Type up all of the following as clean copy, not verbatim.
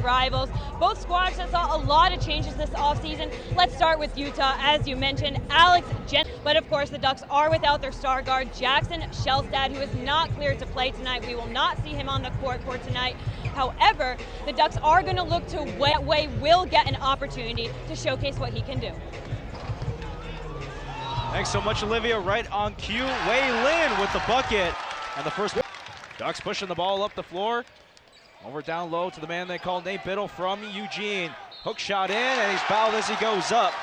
rivals. Both squads that saw a lot of changes this offseason. Let's start with Utah, as you mentioned, Alex Jen. But of course, the Ducks are without their star guard, Jackson Shelstad, who is not cleared to play tonight. We will not see him on the court for tonight. However, the Ducks are going to look to Way will get an opportunity to showcase what he can do. Thanks so much, Olivia. Right on cue. Wei Lin with the bucket. And the first Ducks pushing the ball up the floor. Over down low to the man they call Nate Biddle from Eugene. Hook shot in, and he's fouled as he goes up.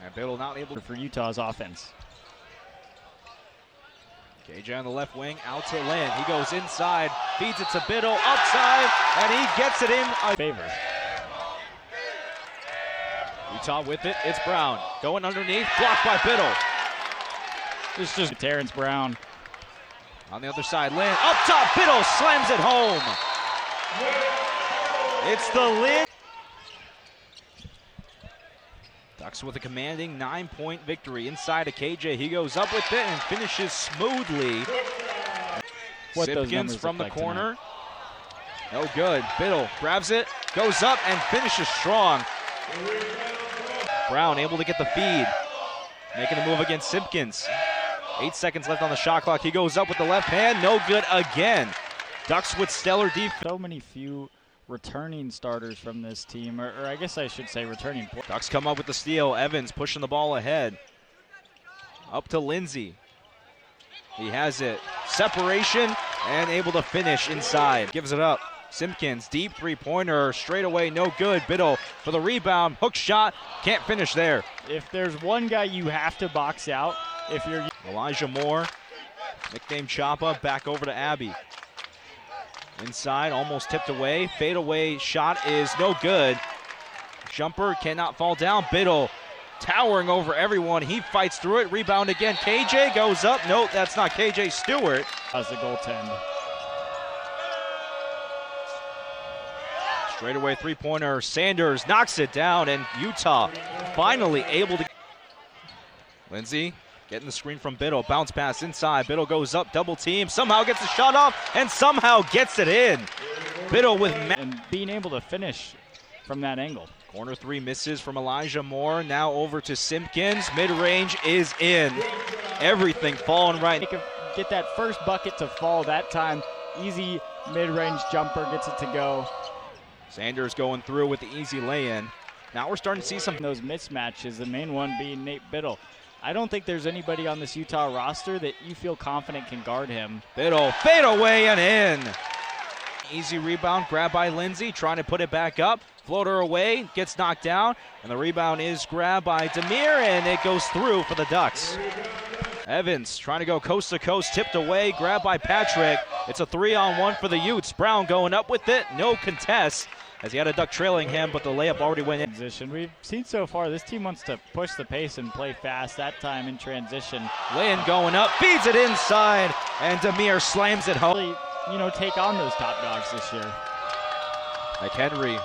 And Biddle not able to for Utah's offense. KJ on the left wing, out to Lin. He goes inside, feeds it to Biddle, upside, and he gets it in. Favor. Utah with it, it's Brown. Going underneath, blocked by Biddle. This is just Terrence Brown. On the other side, Lin, up top, Biddle slams it home. It's the Lin. Ducks with a commanding 9-point victory inside of KJ. He goes up with it and finishes smoothly. Simpkins from the corner. No good. Biddle grabs it, goes up and finishes strong. Brown able to get the feed. Making a move against Simpkins. 8 seconds left on the shot clock. He goes up with the left hand. No good again. Ducks with stellar defense. So many few returning starters from this team, or I guess I should say returning. Ducks come up with the steal. Evans pushing the ball ahead. Up to Lindsay. He has it. Separation and able to finish inside. Gives it up. Simpkins, deep three-pointer, straight away, no good. Biddle for the rebound, hook shot, can't finish there. If there's one guy you have to box out, if you're Elijah Moore, nicknamed Choppa, back over to Abby. Inside, almost tipped away. Fadeaway shot is no good. Jumper cannot fall down. Biddle towering over everyone. He fights through it. Rebound again. KJ goes up. Nope, that's not KJ Stewart. As the goaltend. Straightaway three-pointer. Sanders knocks it down, and Utah finally able to. Lindsay getting the screen from Biddle. Bounce pass inside. Biddle goes up, double team. Somehow gets the shot off, and somehow gets it in. Biddle with and being able to finish from that angle. Corner three misses from Elijah Moore. Now over to Simpkins. Mid-range is in. Everything falling right. Get that first bucket to fall that time. Easy mid-range jumper gets it to go. Sanders going through with the easy lay-in. Now we're starting to see some those mismatches, the main one being Nate Biddle. I don't think there's anybody on this Utah roster that you feel confident can guard him. Biddle, fade away and in. Easy rebound, grabbed by Lindsay, trying to put it back up. Floater away, gets knocked down, and the rebound is grabbed by Demir, and it goes through for the Ducks. Evans trying to go coast to coast, tipped away, grabbed by Patrick. It's a 3-on-1 for the Utes. Brown going up with it, no contest, as he had a Duck trailing him, but the layup already went in. Transition. We've seen so far this team wants to push the pace and play fast, that time in transition. Lynn going up, feeds it inside, and Demir slams it home. Really, you know, take on those top dogs this year. McHenry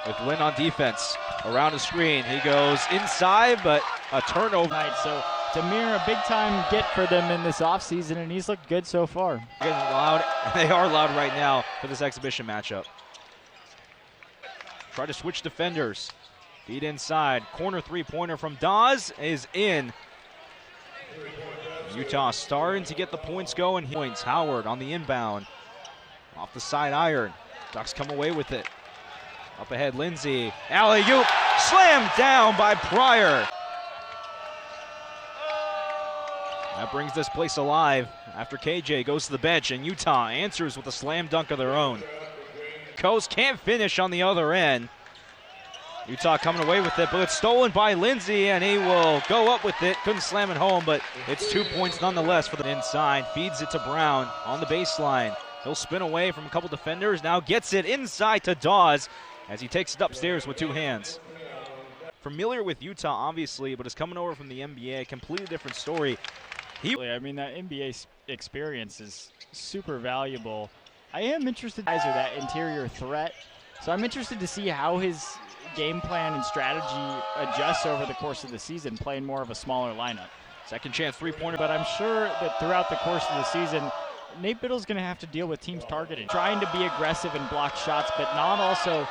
with Lynn on defense. Around the screen, he goes inside, but a turnover. So Demir, a big-time get for them in this offseason, and he's looked good so far. Getting loud. They are loud right now for this exhibition matchup. Try to switch defenders. Feed inside. Corner three-pointer from Dawes is in. Utah starting to get the points going. Points. Howard on the inbound. Off the side iron. Ducks come away with it. Up ahead, Lindsay. Alley-oop. Slammed down by Pryor. That brings this place alive after KJ goes to the bench, and Utah answers with a slam dunk of their own. Coast can't finish on the other end. Utah coming away with it, but it's stolen by Lindsay, and he will go up with it. Couldn't slam it home, but it's 2 points nonetheless for the inside. Feeds it to Brown on the baseline. He'll spin away from a couple defenders. Now gets it inside to Dawes as he takes it upstairs with two hands. Familiar with Utah, obviously, but is coming over from the NBA. Completely different story. I mean, that NBA experience is super valuable. I am interested in that interior threat, so I'm interested to see how his game plan and strategy adjusts over the course of the season, playing more of a smaller lineup. Second chance three-pointer. But I'm sure that throughout the course of the season, Nate Biddle's going to have to deal with teams targeting, trying to be aggressive and block shots, but not also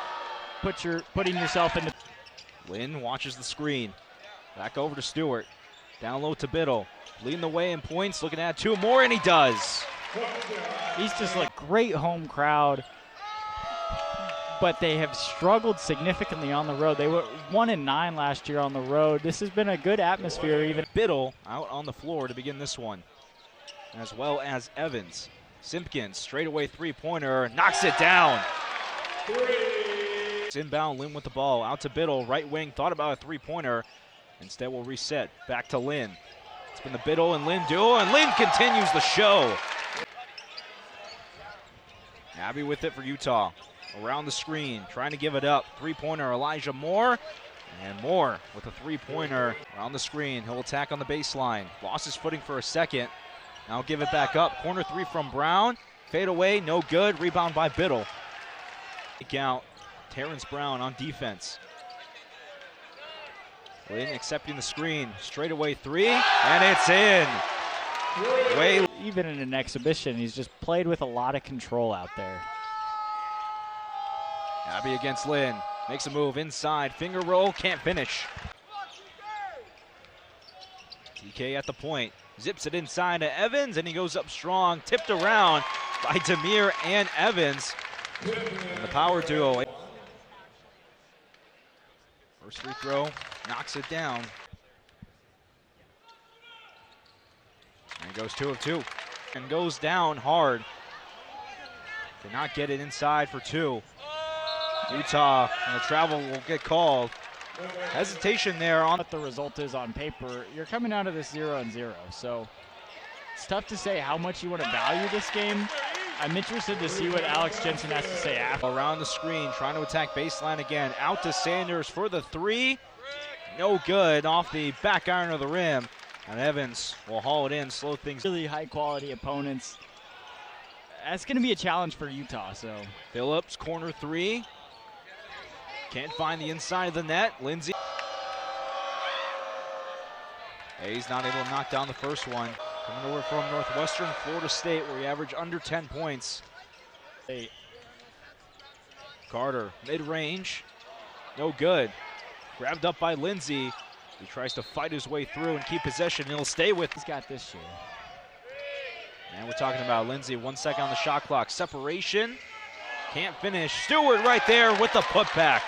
putting yourself in the. Lynn watches the screen. Back over to Stewart. Down low to Biddle. Leading the way in points, looking at 2 more, and he does. He's just like great home crowd, but they have struggled significantly on the road. They were 1-9 last year on the road. This has been a good atmosphere. Even Biddle out on the floor to begin this one, as well as Evans. Simpkins, straightaway three-pointer, knocks it down. It's inbound, Lynn with the ball. Out to Biddle, right wing, thought about a three-pointer. Instead, we'll reset. Back to Lynn. It's been the Biddle and Lynn duo, and Lynn continues the show. Abby with it for Utah. Around the screen, trying to give it up. Three-pointer, Elijah Moore. And Moore with a three-pointer around the screen. He'll attack on the baseline. Lost his footing for a second. Now give it back up. Corner three from Brown. Fade away, no good. Rebound by Biddle. Take out Terrence Brown on defense. Lynn accepting the screen. Straightaway three, and it's in. Even in an exhibition, he's just played with a lot of control out there. Abby against Lynn. Makes a move inside. Finger roll, can't finish. TK at the point. Zips it inside to Evans, and he goes up strong. Tipped around by Demir and Evans. And the power duo. First free throw, knocks it down. And goes 2 of 2. And goes down hard. Cannot get it inside for 2. Utah and the travel will get called. Hesitation there on what the result is on paper. You're coming out of this 0-0, so it's tough to say how much you want to value this game. I'm interested to see what Alex Jensen has to say after. Around the screen, trying to attack baseline again. Out to Sanders for the three. No good, off the back iron of the rim. And Evans will haul it in, slow things. Really high quality opponents. That's going to be a challenge for Utah. So Phillips, corner three. Can't find the inside of the net. Lindsay. Hayes not able to knock down the first one. Coming over from Northwestern Florida State, where he averaged under 10 points. Carter, mid-range. No good. Grabbed up by Lindsay. He tries to fight his way through and keep possession. He'll stay with. He's got this year. And we're talking about Lindsay. 1 second on the shot clock. Separation. Can't finish. Stewart right there with the putback.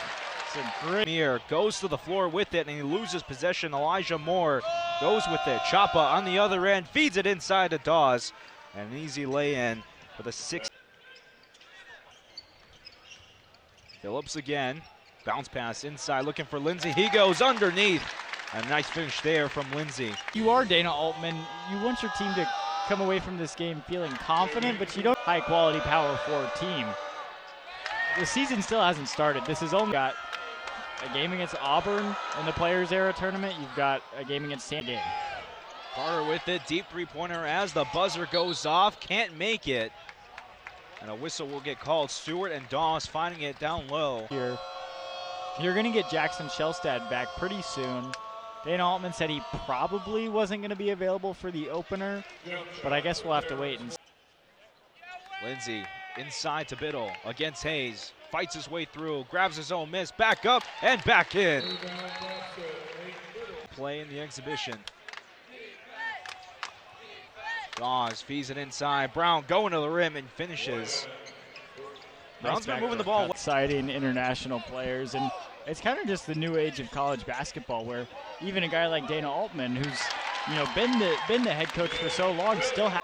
It's a great mirror. Goes to the floor with it, and he loses possession. Elijah Moore goes with it. Chapa on the other end. Feeds it inside to Dawes. And an easy lay-in for the 6. Phillips again. Bounce pass inside, looking for Lindsay. He goes underneath. A nice finish there from Lindsay. You are Dana Altman. You want your team to come away from this game feeling confident, but you don't high-quality power forward team. The season still hasn't started. This has only got a game against Auburn in the Players Era tournament. You've got a game against San Diego. Carter with it, deep three-pointer as the buzzer goes off. Can't make it. And a whistle will get called. Stewart and Dawes finding it down low. Here, you're going to get Jackson Shellstad back pretty soon. Dana Altman said he probably wasn't going to be available for the opener, but I guess we'll have to wait and see. Lindsay inside to Biddle against Hayes. Fights his way through, grabs his own miss, back up and back in. Play in the exhibition. Dawes feeds it inside. Brown going to the rim and finishes. Brown's been moving the ball. Exciting international players, and it's kind of just the new age of college basketball, where even a guy like Dana Altman, who's been the head coach for so long, still has.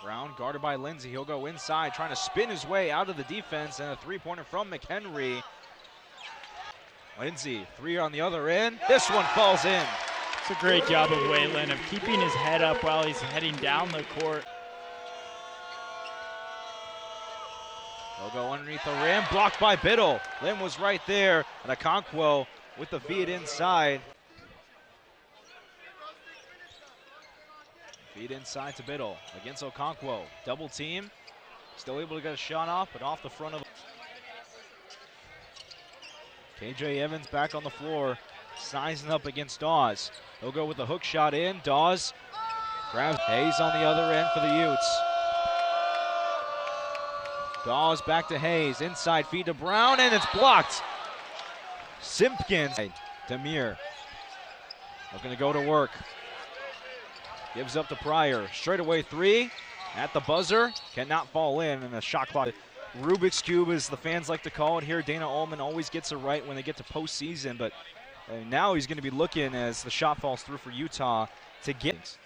Brown guarded by Lindsay. He'll go inside, trying to spin his way out of the defense, and a three-pointer from McHenry. Lindsay, three on the other end. This one falls in. It's a great job of Waylon of keeping his head up while he's heading down the court. They'll go underneath the rim, blocked by Biddle. Lynn was right there, and Okonkwo with the feed inside. Feed inside to Biddle against Okonkwo. Double team, still able to get a shot off, but off the front of. KJ Evans back on the floor, sizing up against Dawes. He'll go with the hook shot in. Dawes Grabs Hayes on the other end for the Utes. Dawes back to Hayes. Inside feed to Brown, and it's blocked. Simpkins. Demir looking to go to work. Gives up to Pryor. Straightaway three at the buzzer. Cannot fall in, and the shot clock. Rubik's Cube, as the fans like to call it here. Dana Ullman always gets it right when they get to postseason, but now he's going to be looking as the shot falls through for Utah to get.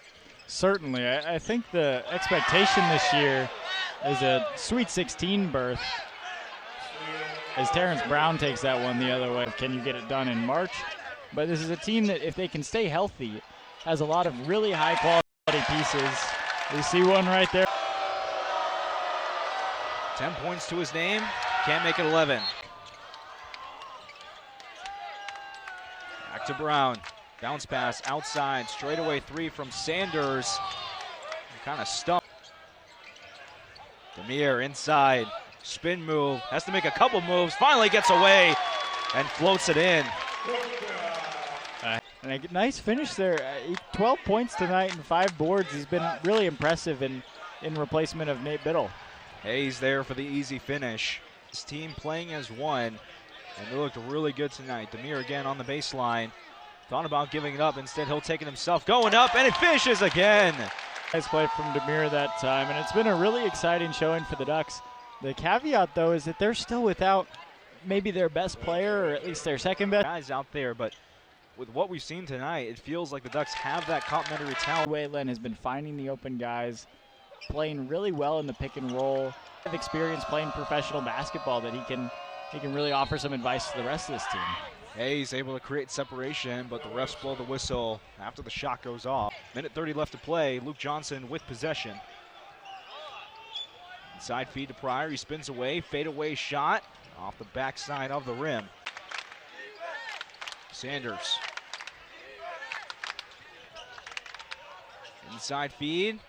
Certainly. I think the expectation this year is a Sweet 16 berth, as Terrence Brown takes that one the other way. Can you get it done in March? But this is a team that, if they can stay healthy, has a lot of really high-quality pieces. We see one right there. 10 points to his name. Can't make it 11. Back to Brown. Bounce pass outside. Straightaway three from Sanders. Kind of stumped. Demir inside. Spin move. Has to make a couple moves. Finally gets away and floats it in. And a nice finish there. 12 points tonight and 5 boards. He's been really impressive in replacement of Nate Biddle. Hayes there for the easy finish. This team playing as one, and they looked really good tonight. Demir again on the baseline. Thought about giving it up. Instead, he'll take it himself. Going up, and it finishes again. Nice play from Demir that time, and it's been a really exciting showing for the Ducks. The caveat, though, is that they're still without maybe their best player, or at least their second best guys out there, but with what we've seen tonight, it feels like the Ducks have that complementary talent. Wayland has been finding the open guys, playing really well in the pick and roll. Have experience playing professional basketball that he can really offer some advice to the rest of this team. Hayes able to create separation, but the refs blow the whistle after the shot goes off. Minute 30 left to play. Luke Johnson with possession. Inside feed to Pryor. He spins away. Fadeaway shot off the backside of the rim. Sanders. Inside feed.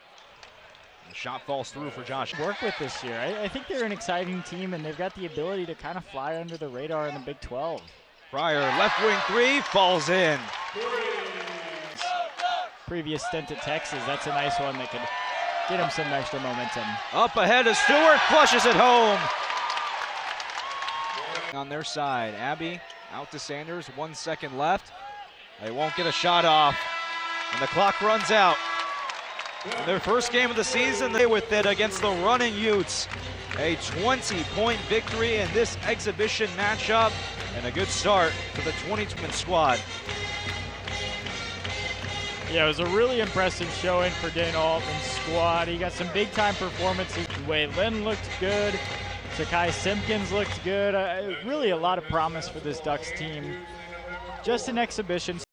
The shot falls through for Josh. Work with this year. I think they're an exciting team, and they've got the ability to kind of fly under the radar in the Big 12. Pryor, left wing three, falls in. Previous stint at Texas, that's a nice one that could get him some extra momentum. Up ahead of Stewart, flushes it home. On their side, Abbey out to Sanders, 1 second left. They won't get a shot off, and the clock runs out. In their first game of the season, they with it against the running Utes. A 20-point victory in this exhibition matchup, and a good start for the 20-man squad. Yeah, it was a really impressive showing for Dana Altman's squad. He got some big-time performances. Wayland looked good. Sakai Simpkins looked good. Really a lot of promise for this Ducks team. Just an exhibition.